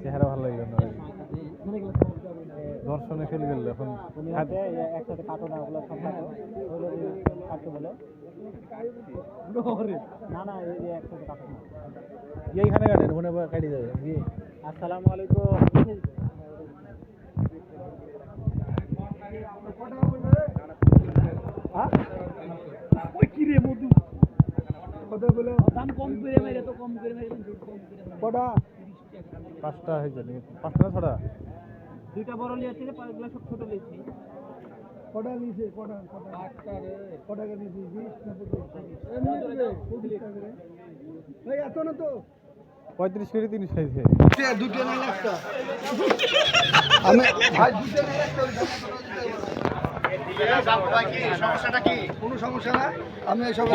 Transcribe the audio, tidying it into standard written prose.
চেহারা ভালো লাগলো না দর্শনে ফেলে গেল এখন একসাথে কাটো না ওগুলো সব কাটতে বলে না না এই যে একসাথে কাটো না এইখানে কাটেন ওখানে কাটি যাবে জি আসসালামু আলাইকুম দাম কম করে মেরে তো কম করে মেরে কটা 5টা হয়েছে নাকি 5টা না 6টা দুইটা বড় লিয়েছে পাঁচগুলো সব ছোট লিয়েছি কটা নিয়েছে কটা কটা নিয়েছি 20 না এত না তো 35 করে 30 খাইছে দুটো না একটা আমি ভাই দুটো না একটা সমস্যাটা কি কোনো সমস্যা না আমি সব